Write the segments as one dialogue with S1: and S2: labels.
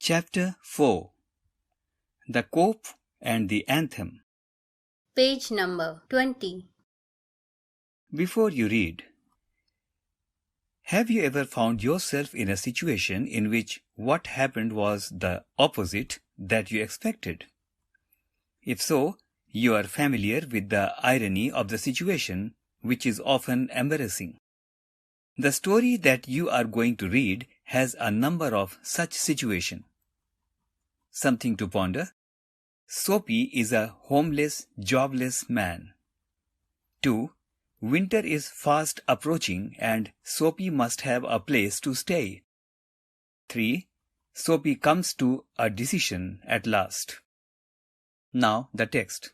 S1: Chapter 4. The Cop and the Anthem.
S2: Page number 20.
S1: Before you read, have you ever found yourself in a situation in which what happened was the opposite that you expected? If so, you are familiar with the irony of the situation, which is often embarrassing. The story that you are going to read has a number of such situations. Something to ponder. Soapy is a homeless, jobless man. 2. Winter is fast approaching and Soapy must have a place to stay. 3. Soapy comes to a decision at last. Now the text.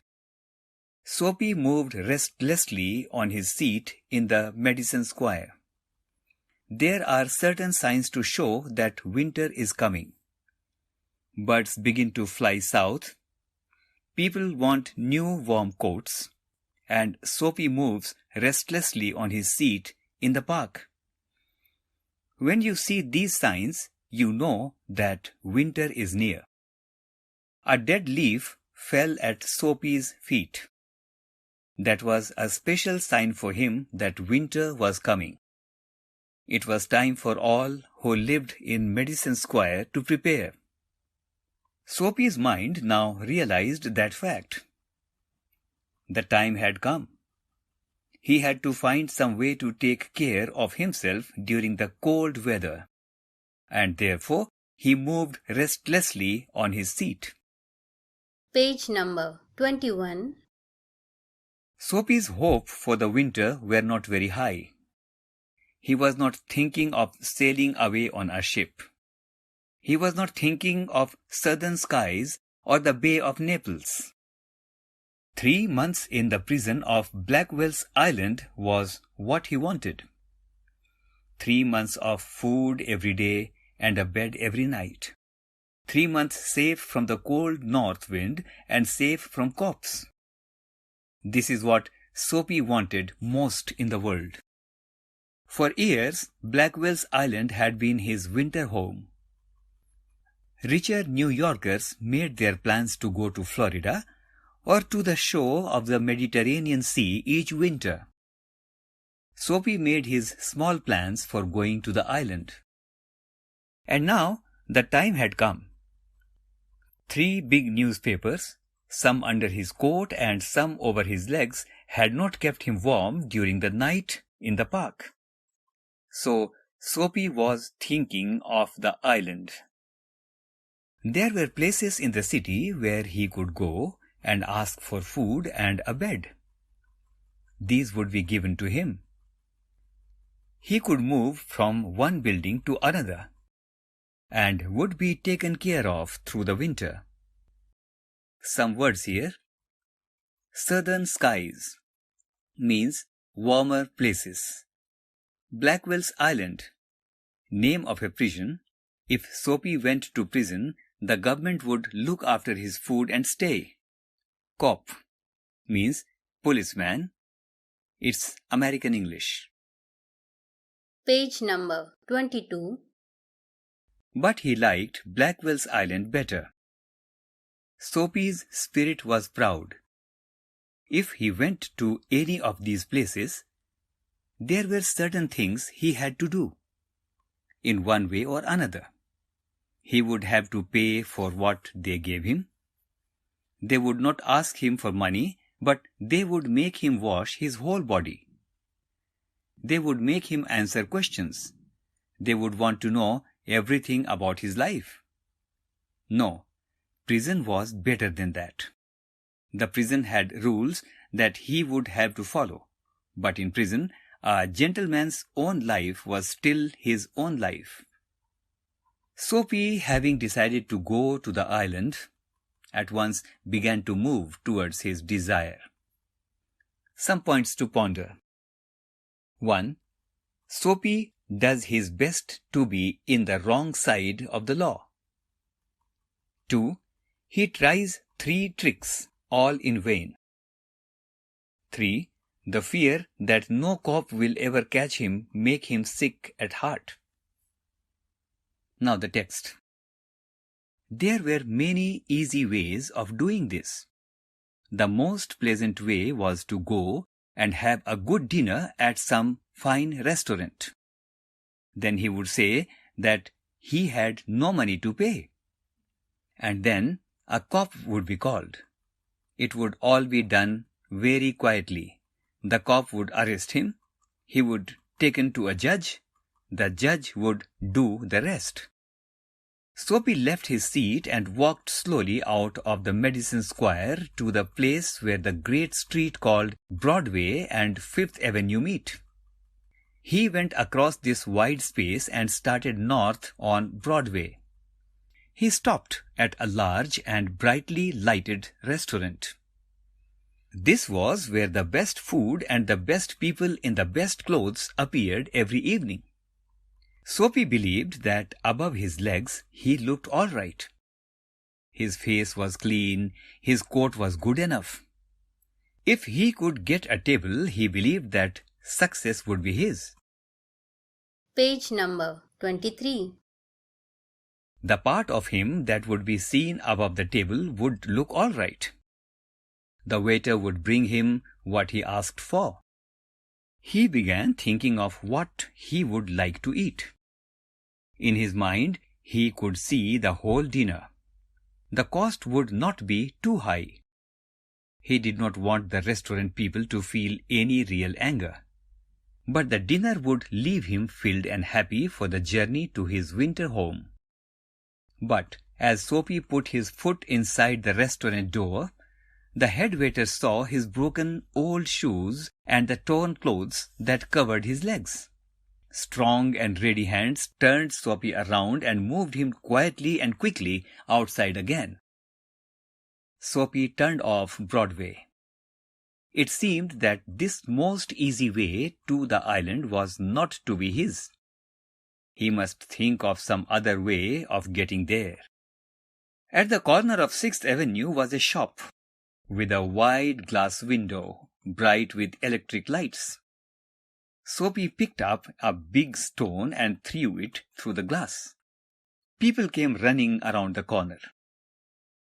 S1: Soapy moved restlessly on his seat in the Madison Square. There are certain signs to show that winter is coming. Birds begin to fly south. People want new warm coats. And Soapy moves restlessly on his seat in the park. When you see these signs, you know that winter is near. A dead leaf fell at Soapy's feet. That was a special sign for him that winter was coming. It was time for all who lived in Madison Square to prepare. Soapy's mind now realized that fact. The time had come. He had to find some way to take care of himself during the cold weather, and therefore he moved restlessly on his seat.
S2: Page number 21.
S1: Soapy's hopes for the winter were not very high. He was not thinking of sailing away on a ship. He was not thinking of southern skies or the Bay of Naples. 3 months in the prison of Blackwell's Island was what he wanted. 3 months of food every day and a bed every night. 3 months safe from the cold north wind and safe from cops. This is what Soapy wanted most in the world. For years, Blackwell's Island had been his winter home. Richer New Yorkers made their plans to go to Florida or to the shore of the Mediterranean Sea each winter. Soapy made his small plans for going to the island. And now the time had come. 3 big newspapers, some under his coat and some over his legs, had not kept him warm during the night in the park. So Soapy was thinking of the island. There were places in the city where he could go and ask for food and a bed. These would be given to him. He could move from one building to another and would be taken care of through the winter. Some words here. Southern skies means warmer places. Blackwell's Island, name of a prison. If Soapy went to prison, the government would look after his food and stay. Cop means policeman. It's American English.
S2: Page number 22.
S1: But he liked Blackwell's Island better. Soapy's spirit was proud. If he went to any of these places, there were certain things he had to do, in one way or another. He would have to pay for what they gave him. They would not ask him for money, but they would make him wash his whole body. They would make him answer questions. They would want to know everything about his life. No, prison was better than that. The prison had rules that he would have to follow, but in prison, a gentleman's own life was still his own life. Soapy, having decided to go to the island, at once began to move towards his desire. Some points to ponder. 1. Soapy does his best to be in the wrong side of the law. 2. He tries 3 tricks, all in vain. 3. The fear that no cop will ever catch him make him sick at heart. Now the text. There were many easy ways of doing this. The most pleasant way was to go and have a good dinner at some fine restaurant. Then he would say that he had no money to pay. And then a cop would be called. It would all be done very quietly. The cop would arrest him. He would taken to a judge. The judge would do the rest. Soapy left his seat and walked slowly out of the Madison Square to the place where the great street called Broadway and Fifth Avenue meet. He went across this wide space and started north on Broadway. He stopped at a large and brightly lighted restaurant. This was where the best food and the best people in the best clothes appeared every evening. Soapy believed that above his legs he looked all right. His face was clean, his coat was good enough. If he could get a table, he believed that success would be his.
S2: Page number 23.
S1: The part of him that would be seen above the table would look all right. The waiter would bring him what he asked for. He began thinking of what he would like to eat. In his mind, he could see the whole dinner. The cost would not be too high. He did not want the restaurant people to feel any real anger. But the dinner would leave him filled and happy for the journey to his winter home. But as Soapy put his foot inside the restaurant door, the head waiter saw his broken old shoes and the torn clothes that covered his legs. Strong and ready hands turned Soapy around and moved him quietly and quickly outside again. Soapy turned off Broadway. It seemed that this most easy way to the island was not to be his. He must think of some other way of getting there. At the corner of 6th Avenue was a shop with a wide glass window, bright with electric lights. Soapy picked up a big stone and threw it through the glass. People came running around the corner.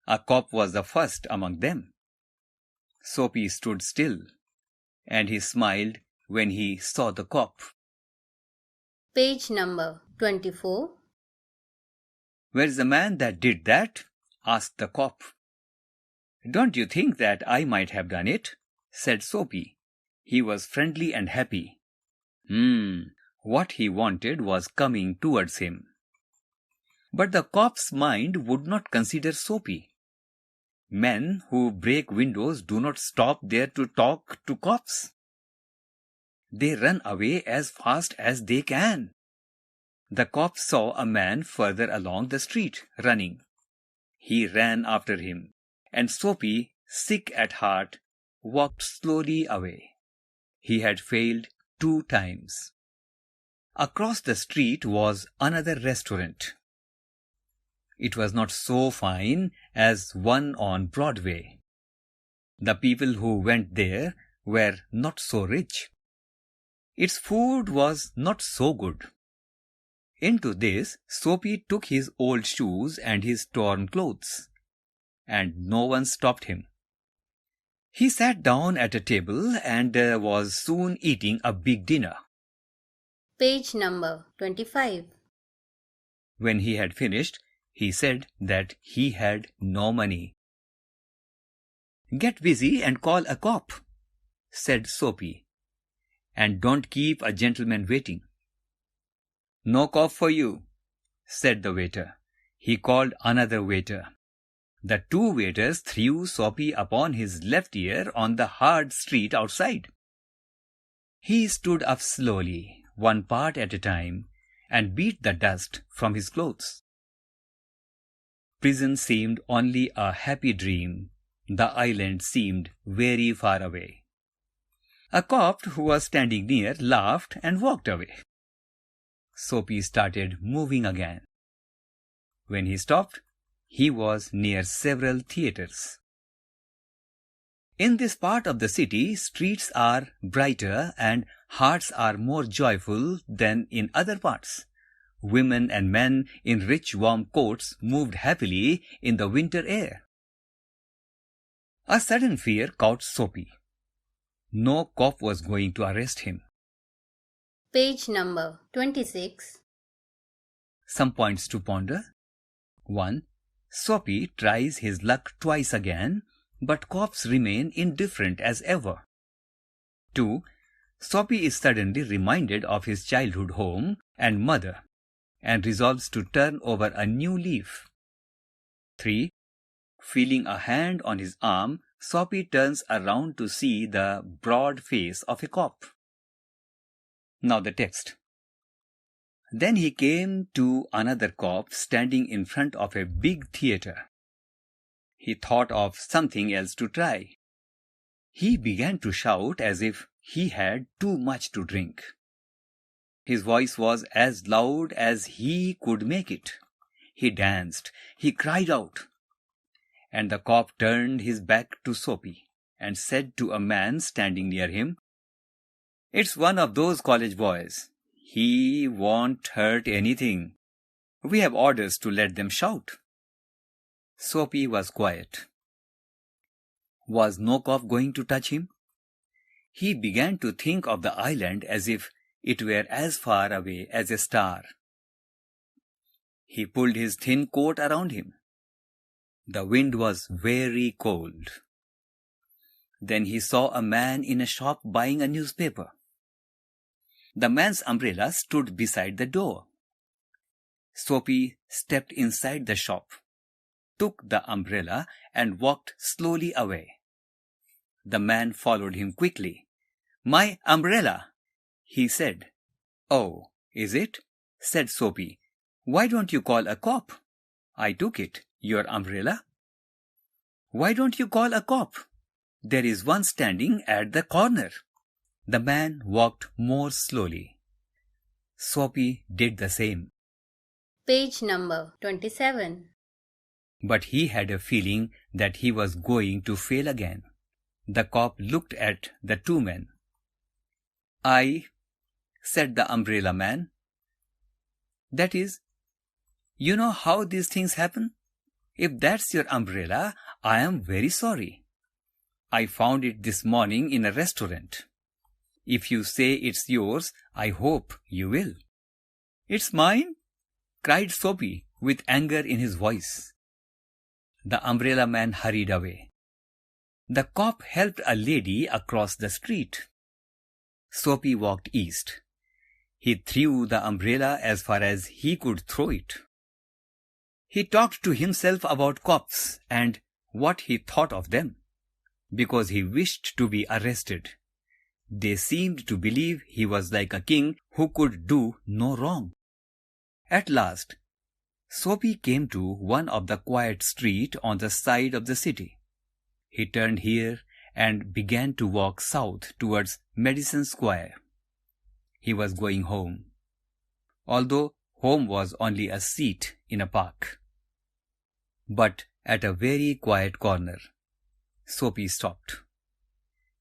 S1: A cop was the first among them. Soapy stood still, and he smiled when he saw the cop.
S2: Page number 24.
S1: "Where's the man that did that?" asked the cop. "Don't you think that I might have done it?" said Soapy. He was friendly and happy. What he wanted was coming towards him. But the cop's mind would not consider Soapy. Men who break windows do not stop there to talk to cops. They run away as fast as they can. The cop saw a man further along the street running. He ran after him, and Soapy, sick at heart, walked slowly away. He had failed 2 times. Across the street was another restaurant. It was not so fine as one on Broadway. The people who went there were not so rich. Its food was not so good. Into this, Soapy took his old shoes and his torn clothes, and no one stopped him. He sat down at a table and was soon eating a big dinner.
S2: Page number 25.
S1: When he had finished, he said that he had no money. "Get busy and call a cop," said Soapy, "and don't keep a gentleman waiting." "No cop for you," said the waiter. He called another waiter. The 2 waiters threw Soapy upon his left ear on the hard street outside. He stood up slowly, one part at a time, and beat the dust from his clothes. Prison seemed only a happy dream. The island seemed very far away. A cop who was standing near laughed and walked away. Soapy started moving again. When he stopped, he was near several theaters. In this part of the city, streets are brighter and hearts are more joyful than in other parts. Women and men in rich warm coats moved happily in the winter air. A sudden fear caught Soapy. No cop was going to arrest him.
S2: Page number 26.
S1: Some points to ponder. 1. Soapy tries his luck twice again, but cops remain indifferent as ever. 2. Soapy is suddenly reminded of his childhood home and mother and resolves to turn over a new leaf. 3. Feeling a hand on his arm, Soapy turns around to see the broad face of a cop. Now the text. Then he came to another cop standing in front of a big theater. He thought of something else to try. He began to shout as if he had too much to drink. His voice was as loud as he could make it. He danced. He cried out. And the cop turned his back to Soapy and said to a man standing near him, "It's one of those college boys. He won't hurt anything. We have orders to let them shout." Soapy was quiet. Was no cop going to touch him? He began to think of the island as if it were as far away as a star. He pulled his thin coat around him. The wind was very cold. Then he saw a man in a shop buying a newspaper. The man's umbrella stood beside the door. Soapy stepped inside the shop, took the umbrella, and walked slowly away. The man followed him quickly. "My umbrella," he said. "Oh, is it?" said Soapy. "Why don't you call a cop?" "I took it. Your umbrella?" "Why don't you call a cop? There is one standing at the corner." The man walked more slowly. Soapy did the same.
S2: Page number 27.
S1: But he had a feeling that he was going to fail again. The cop looked at the two men. "I," said the umbrella man. "That is, you know how these things happen? If that's your umbrella, I am very sorry. I found it this morning in a restaurant. If you say it's yours, I hope you will." "It's mine?" cried Soapy with anger in his voice. The umbrella man hurried away. The cop helped a lady across the street. Soapy walked east. He threw the umbrella as far as he could throw it. He talked to himself about cops and what he thought of them, because he wished to be arrested. They seemed to believe he was like a king who could do no wrong. At last, Soapy came to one of the quiet streets on the side of the city. He turned here and began to walk south towards Madison Square. He was going home, although home was only a seat in a park. But at a very quiet corner, Soapy stopped.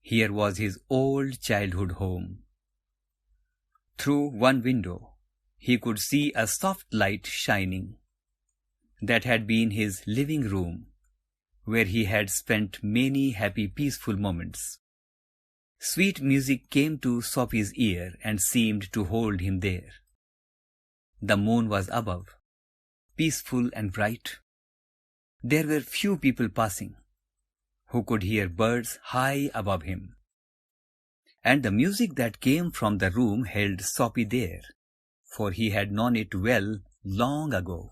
S1: Here was his old childhood home. Through one window, he could see a soft light shining. That had been his living room, where he had spent many happy, peaceful moments. Sweet music came to Soapy's ear and seemed to hold him there. The moon was above, peaceful and bright. There were few people passing who could hear birds high above him. And the music that came from the room held Soapy there, for he had known it well long ago.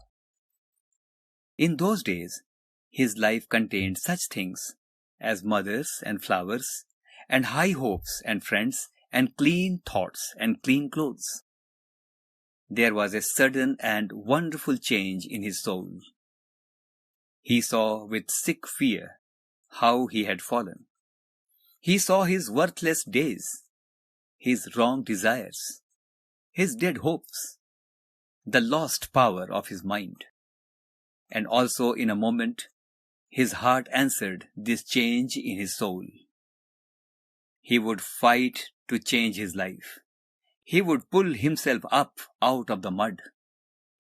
S1: In those days, his life contained such things as mothers and flowers, and high hopes and friends, and clean thoughts and clean clothes. There was a sudden and wonderful change in his soul. He saw with sick fear how he had fallen. He saw his worthless days, his wrong desires, his dead hopes, the lost power of his mind. And also in a moment, his heart answered this change in his soul. He would fight to change his life. He would pull himself up out of the mud.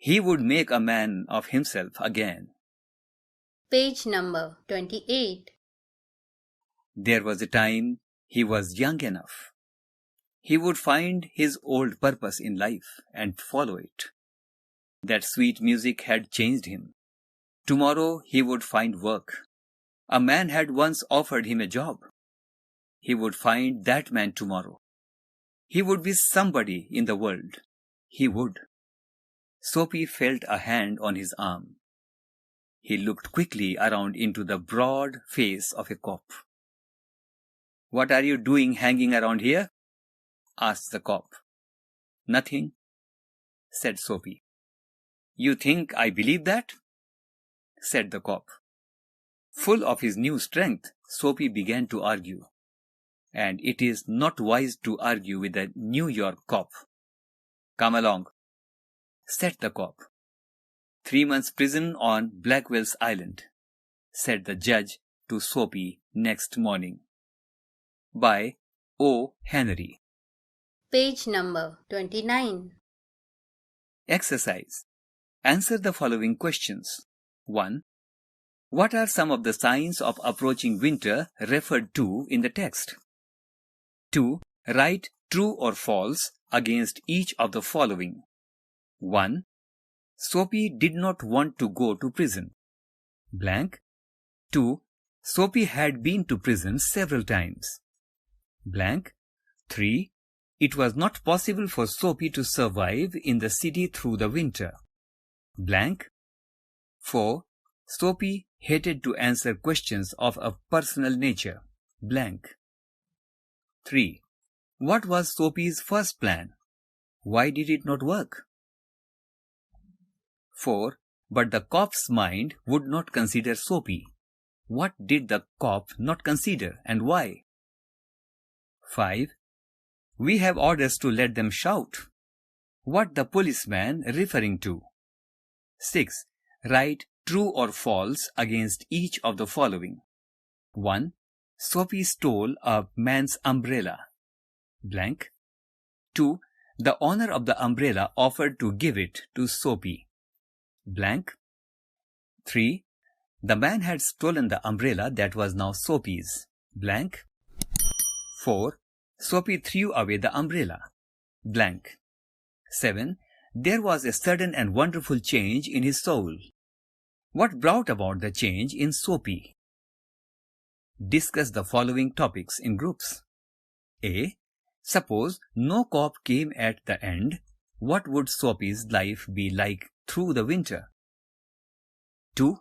S1: he would make a man of himself again.
S2: Page number 28.
S1: There was a time he was young enough. He would find his old purpose in life and follow it. That sweet music had changed him. Tomorrow he would find work. A man had once offered him a job. He would find that man tomorrow. He would be somebody in the world. He would. Soapy felt a hand on his arm. He looked quickly around into the broad face of a cop. "What are you doing hanging around here?" asked the cop. "Nothing," said Soapy. "You think I believe that?" said the cop. Full of his new strength, Soapy began to argue. And it is not wise to argue with a New York cop. "Come along," said the cop. 3 months prison on Blackwell's Island, said the judge to Soapy next morning. By O. Henry.
S2: Page number 29.
S1: Exercise. Answer the following questions. 1. What are some of the signs of approaching winter referred to in the text? 2. Write true or false against each of the following. 1. Soapy did not want to go to prison. Blank. 2. Soapy had been to prison several times. Blank. 3. It was not possible for Soapy to survive in the city through the winter. Blank. 4. Soapy hated to answer questions of a personal nature. Blank. 3. What was Soapy's first plan? Why did it not work? 4. But the cop's mind would not consider Soapy. What did the cop not consider and why? 5. We have orders to let them shout. What the policeman referring to? 6. Write true or false against each of the following. 1. Soapy stole a man's umbrella. Blank. 2. The owner of the umbrella offered to give it to Soapy. Blank. 3. The man had stolen the umbrella that was now Soapy's. Blank. 4. Soapy threw away the umbrella. Blank. 7. There was a sudden and wonderful change in his soul. What brought about the change in Soapy? Discuss the following topics in groups. A. Suppose no cop came at the end. What would Soapy's life be like through the winter? 2.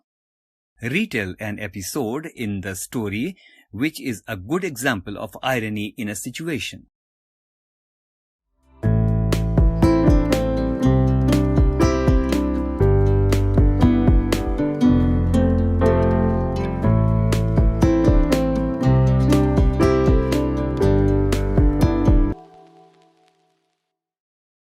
S1: Retell an episode in the story which is a good example of irony in a situation.